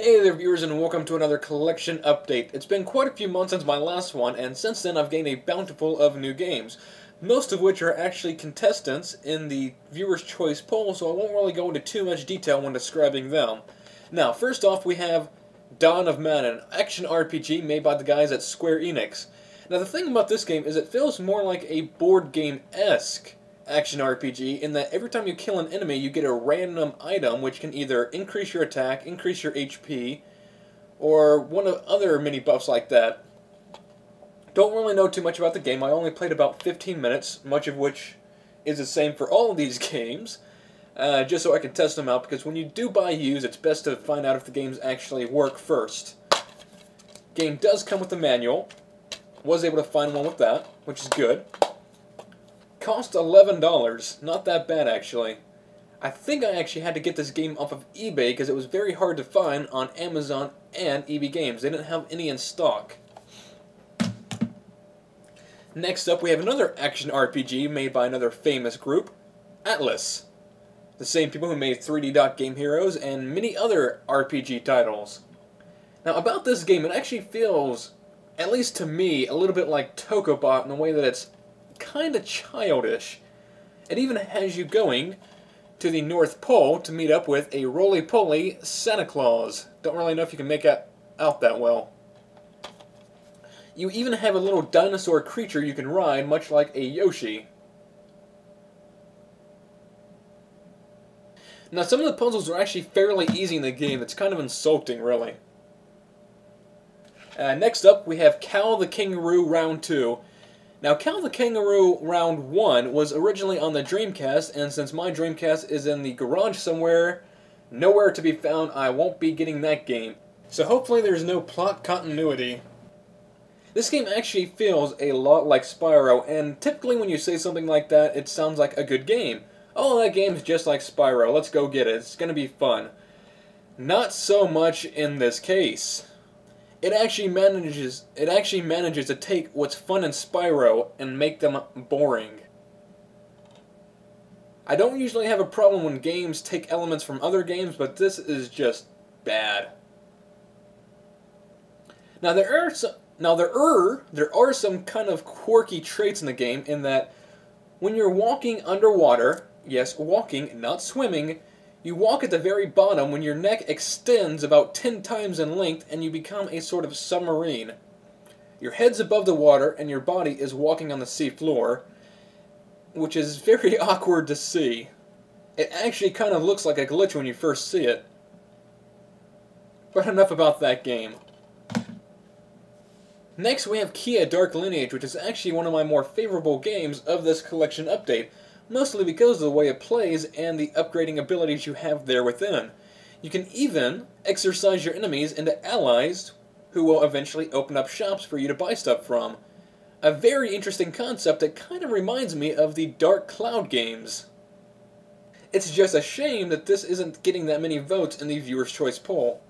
Hey there viewers and welcome to another collection update. It's been quite a few months since my last one, and since then I've gained a bountiful of new games, most of which are actually contestants in the viewer's choice poll, so I won't really go into too much detail when describing them. Now, first off we have Dawn of Man, an action RPG made by the guys at Square Enix. Now the thing about this game is it feels more like a board game-esque action RPG in that every time you kill an enemy you get a random item which can either increase your attack, increase your HP, or one of other mini buffs like that. Don't really know too much about the game. I only played about 15 minutes, much of which is the same for all of these games, just so I can test them out, because when you do buy used it's best to find out if the games actually work first. Game does come with a manual. Was able to find one with that, which is good. Cost $11, not that bad actually. I think I actually had to get this game off of eBay because it was very hard to find on Amazon and EB Games. They didn't have any in stock. Next up we have another action RPG made by another famous group, Atlas. The same people who made 3D Dot Game Heroes and many other RPG titles. Now about this game, it actually feels, at least to me, a little bit like Tokobot in the way that it's kinda childish. It even has you going to the North Pole to meet up with a roly-poly Santa Claus. Don't really know if you can make it out that well. You even have a little dinosaur creature you can ride, much like a Yoshi. Now some of the puzzles are actually fairly easy in the game. It's kind of insulting, really. Next up we have Kao the Kangaroo Round 2. Now, Kao the Kangaroo Round 1 was originally on the Dreamcast, and since my Dreamcast is in the garage somewhere, nowhere to be found, I won't be getting that game. So hopefully there's no plot continuity. This game actually feels a lot like Spyro, and typically when you say something like that, it sounds like a good game. Oh, that game's just like Spyro, let's go get it, it's gonna be fun. Not so much in this case. It actually manages to take what's fun in Spyro and make them boring. I don't usually have a problem when games take elements from other games, but this is just bad. Now there are some kind of quirky traits in the game in that when you're walking underwater, yes, walking, not swimming, you walk at the very bottom when your neck extends about 10 times in length and you become a sort of submarine. Your head's above the water and your body is walking on the sea floor, which is very awkward to see. It actually kind of looks like a glitch when you first see it. But enough about that game. Next we have Kia Dark Lineage, which is actually one of my more favorable games of this collection update. Mostly because of the way it plays and the upgrading abilities you have there within. You can even exercise your enemies into allies who will eventually open up shops for you to buy stuff from. A very interesting concept that kind of reminds me of the Dark Cloud games. It's just a shame that this isn't getting that many votes in the viewer's choice poll.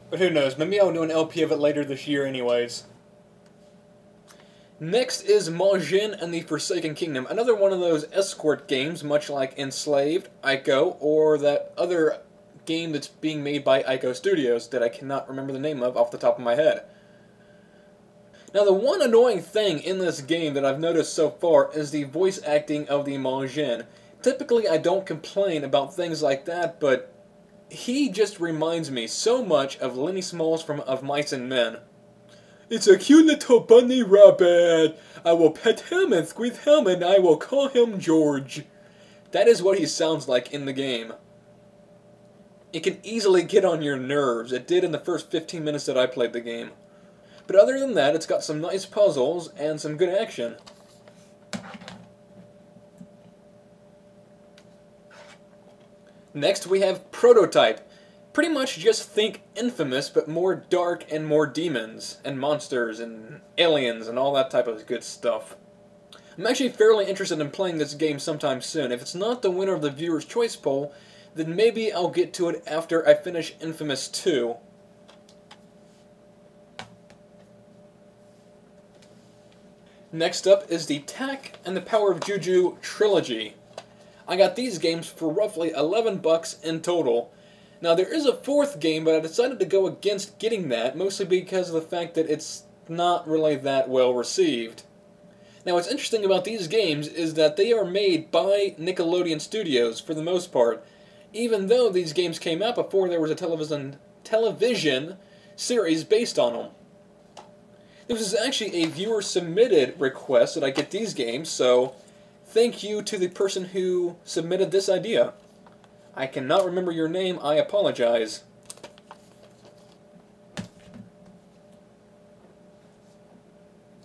But who knows, maybe I'll do an LP of it later this year anyways. Next is Majin and the Forsaken Kingdom, another one of those escort games, much like Enslaved, Ico, or that other game that's being made by Ico Studios that I cannot remember the name of off the top of my head. Now the one annoying thing in this game that I've noticed so far is the voice acting of the Majin. Typically I don't complain about things like that, but he just reminds me so much of Lenny Smalls from Of Mice and Men. It's a cute little bunny rabbit. I will pet him and squeeze him and I will call him George. That is what he sounds like in the game. It can easily get on your nerves. It did in the first 15 minutes that I played the game. But other than that, it's got some nice puzzles and some good action. Next we have Prototype. Pretty much just think Infamous, but more dark and more demons, and monsters, and aliens, and all that type of good stuff. I'm actually fairly interested in playing this game sometime soon. If it's not the winner of the viewer's choice poll, then maybe I'll get to it after I finish Infamous 2. Next up is the Tak and the Power of Juju trilogy. I got these games for roughly $11 in total. Now there is a fourth game, but I decided to go against getting that, mostly because of the fact that it's not really that well received. Now what's interesting about these games is that they are made by Nickelodeon Studios, for the most part, even though these games came out before there was a television series based on them. This is actually a viewer-submitted request that I get these games, so thank you to the person who submitted this idea. I cannot remember your name, I apologize.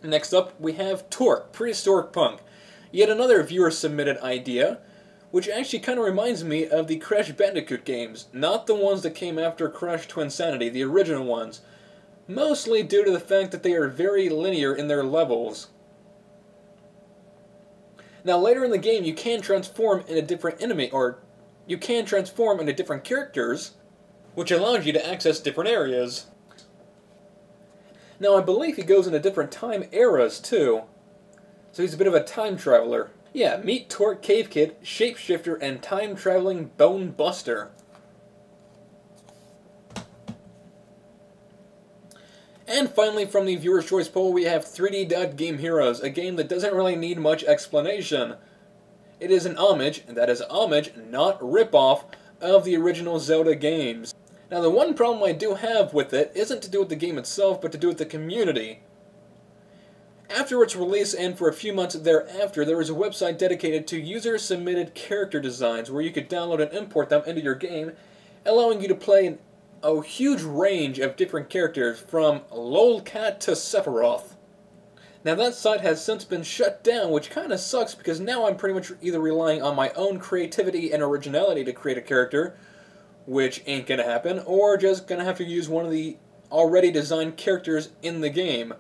Next up, we have Tork, Prehistoric Punk. Yet another viewer-submitted idea, which actually kind of reminds me of the Crash Bandicoot games, not the ones that came after Crash Twinsanity, the original ones. Mostly due to the fact that they are very linear in their levels. Now later in the game you can transform into different you can transform into different characters, which allows you to access different areas. Now I believe he goes into different time eras too, so he's a bit of a time traveler. Yeah, meet Tork Cave Kid, Shapeshifter, and time-traveling Bone Buster. And finally, from the Viewer's Choice poll, we have 3D Game Heroes, a game that doesn't really need much explanation. It is an homage, and that is homage, not rip-off, of the original Zelda games. Now, the one problem I do have with it isn't to do with the game itself, but to do with the community. After its release, and for a few months thereafter, there was a website dedicated to user-submitted character designs, where you could download and import them into your game, allowing you to play a huge range of different characters, from Lolcat to Sephiroth. Now that site has since been shut down, which kind of sucks because now I'm pretty much either relying on my own creativity and originality to create a character, which ain't gonna happen, or just gonna have to use one of the already designed characters in the game.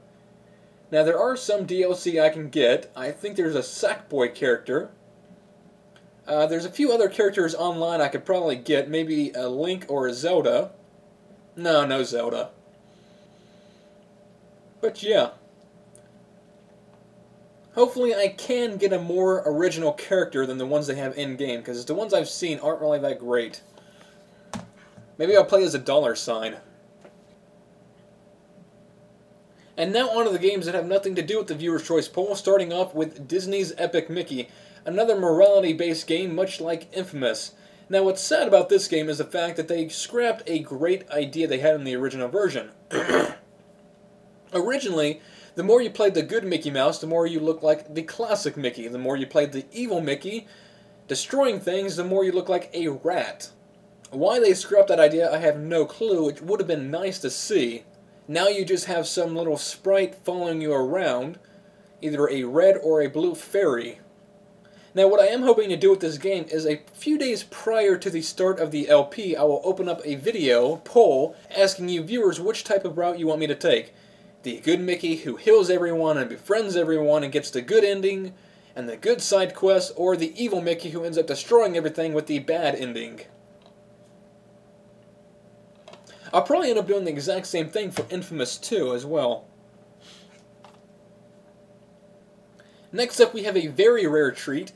Now there are some DLC I can get. I think there's a Sackboy character. There's a few other characters online I could probably get, maybe a Link or a Zelda. No Zelda. But yeah. Hopefully I can get a more original character than the ones they have in-game, because the ones I've seen aren't really that great. Maybe I'll play as a $sign. And now on to the games that have nothing to do with the Viewer's Choice poll, starting off with Disney's Epic Mickey, another morality-based game much like Infamous. Now what's sad about this game is the fact that they scrapped a great idea they had in the original version. Originally, the more you played the good Mickey Mouse, the more you looked like the classic Mickey. The more you played the evil Mickey, destroying things, the more you look like a rat. Why they scrapped that idea, I have no clue. It would have been nice to see. Now you just have some little sprite following you around, either a red or a blue fairy. Now what I am hoping to do with this game is a few days prior to the start of the LP, I will open up a video poll asking you viewers which type of route you want me to take. The good Mickey who heals everyone and befriends everyone and gets the good ending and the good side quest, or the evil Mickey who ends up destroying everything with the bad ending. I'll probably end up doing the exact same thing for Infamous 2 as well. Next up we have a very rare treat,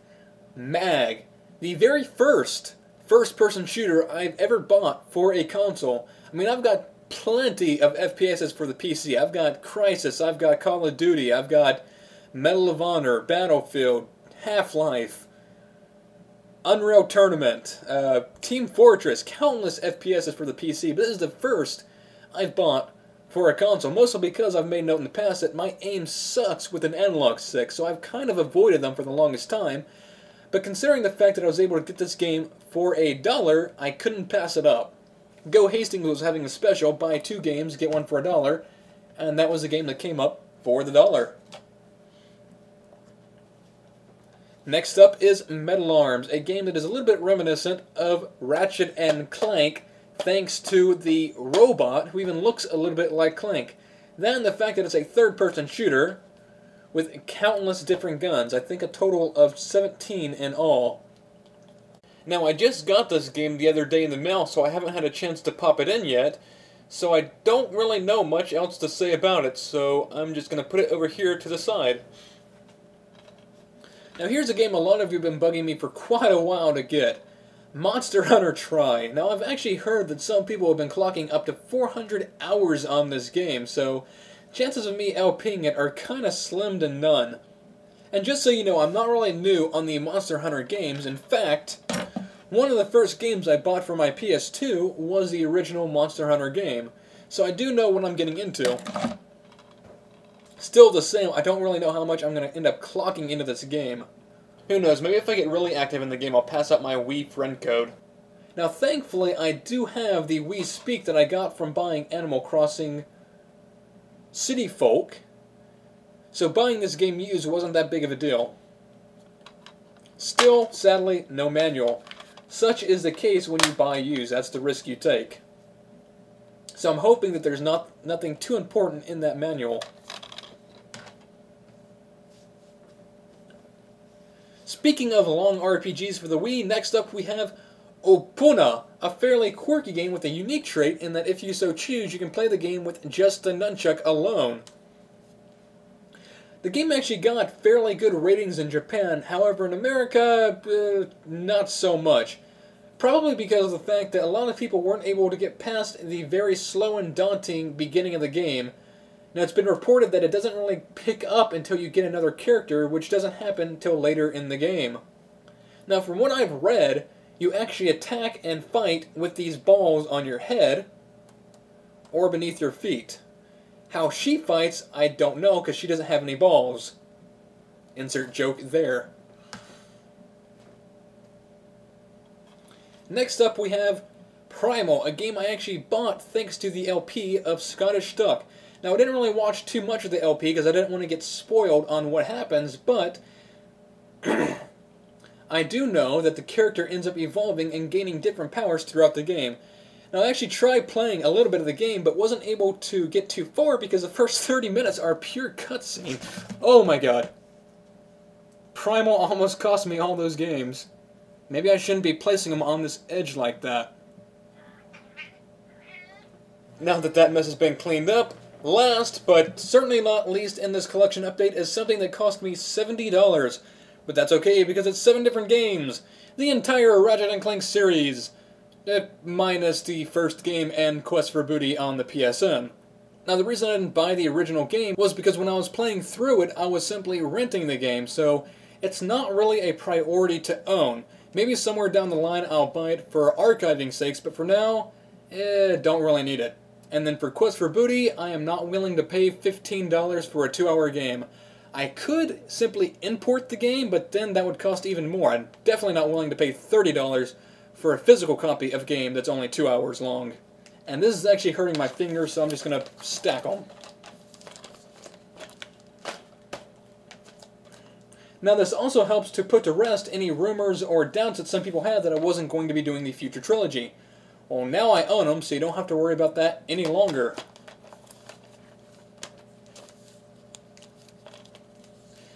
Mag, the very first-person shooter I've ever bought for a console. I mean, I've got plenty of FPSs for the PC. I've got Crysis, I've got Call of Duty, I've got Medal of Honor, Battlefield, Half-Life, Unreal Tournament, Team Fortress, countless FPSs for the PC, but this is the first I've bought for a console, mostly because I've made note in the past that my aim sucks with an analog stick, so I've kind of avoided them for the longest time. But considering the fact that I was able to get this game for $1, I couldn't pass it up. Go Hastings was having a special, buy 2 games, get one for $1, and that was the game that came up for the $1. Next up is Metal Arms, a game that is a little bit reminiscent of Ratchet and Clank, thanks to the robot who even looks a little bit like Clank. Then the fact that it's a third-person shooter with countless different guns. I think a total of 17 in all. Now, I just got this game the other day in the mail, so I haven't had a chance to pop it in yet, so I don't really know much else to say about it, so I'm just going to put it over here to the side. Now, here's a game a lot of you have been bugging me for quite a while to get. Monster Hunter Tri. Now, I've actually heard that some people have been clocking up to 400 hours on this game, so chances of me LPing it are kinda slim to none. And just so you know, I'm not really new on the Monster Hunter games. In fact, one of the first games I bought for my PS2 was the original Monster Hunter game, so I do know what I'm getting into. Still the same, I don't really know how much I'm going to end up clocking into this game. Who knows, maybe if I get really active in the game, I'll pass out my Wii friend code. Now, thankfully, I do have the Wii Speak that I got from buying Animal Crossing City Folk, so buying this game used wasn't that big of a deal. Still, sadly, no manual. Such is the case when you buy used, that's the risk you take. So I'm hoping that there's nothing too important in that manual. Speaking of long RPGs for the Wii, next up we have Opoona, a fairly quirky game with a unique trait in that if you so choose, you can play the game with just the nunchuck alone. The game actually got fairly good ratings in Japan, however in America, not so much. Probably because of the fact that a lot of people weren't able to get past the very slow and daunting beginning of the game. Now, it's been reported that it doesn't really pick up until you get another character, which doesn't happen until later in the game. Now, from what I've read, you actually attack and fight with these balls on your head or beneath your feet. How she fights, I don't know, because she doesn't have any balls. Insert joke there. Next up we have Primal, a game I actually bought thanks to the LP of Scottish Duck. Now, I didn't really watch too much of the LP because I didn't want to get spoiled on what happens, but I do know that the character ends up evolving and gaining different powers throughout the game. Now, I actually tried playing a little bit of the game, but wasn't able to get too far because the first 30 minutes are pure cutscene. Oh my god. Primal almost cost me all those games. Maybe I shouldn't be placing them on this edge like that. Now that that mess has been cleaned up, last, but certainly not least in this collection update is something that cost me $70. But that's okay, because it's 7 different games. The entire Ratchet & Clank series. Minus the first game and Quest for Booty on the PSN. Now, the reason I didn't buy the original game was because when I was playing through it, I was simply renting the game, so it's not really a priority to own. Maybe somewhere down the line I'll buy it for archiving sakes, but for now, don't really need it. And then for Quest for Booty, I am not willing to pay $15 for a 2-hour game. I could simply import the game, but then that would cost even more. I'm definitely not willing to pay $30 for a physical copy of a game that's only 2 hours long. And this is actually hurting my fingers, so I'm just going to stack them. Now, this also helps to put to rest any rumors or doubts that some people had that I wasn't going to be doing the future trilogy. Well, now I own them, so you don't have to worry about that any longer.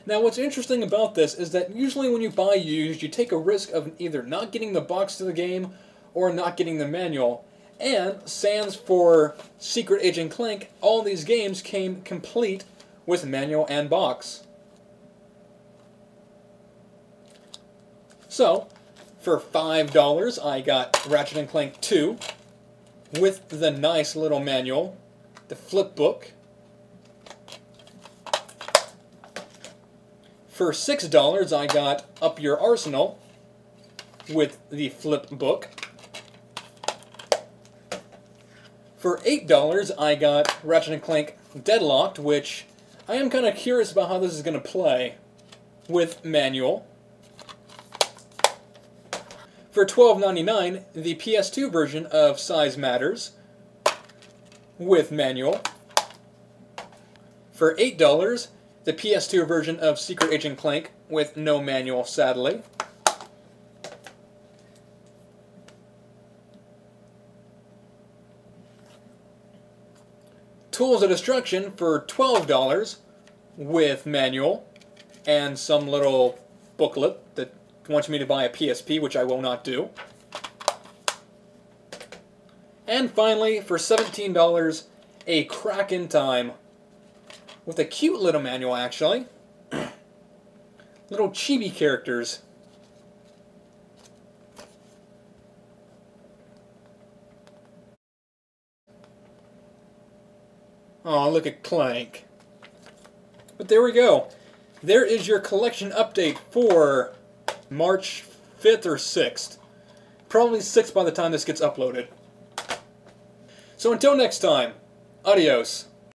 Now, what's interesting about this is that usually when you buy used, you take a risk of either not getting the box to the game or not getting the manual. And, sans for Secret Agent Clank, all these games came complete with manual and box. So, for $5, I got Ratchet & Clank 2 with the nice little manual, the flip book. For $6, I got Up Your Arsenal with the flip book. For $8, I got Ratchet & Clank Deadlocked, which I am kind of curious about how this is going to play, with manual. For $12.99, the PS2 version of Size Matters with manual. For $8, the PS2 version of Secret Agent Clank with no manual, sadly. Tools of Destruction for $12 with manual and some little booklet that wants me to buy a PSP, which I will not do. And finally, for $17, a Crack in Time with a cute little manual, actually. Little chibi characters. Aw, look at Clank. But there we go. There is your collection update for March 5th or 6th. Probably 6th by the time this gets uploaded. So until next time, adios.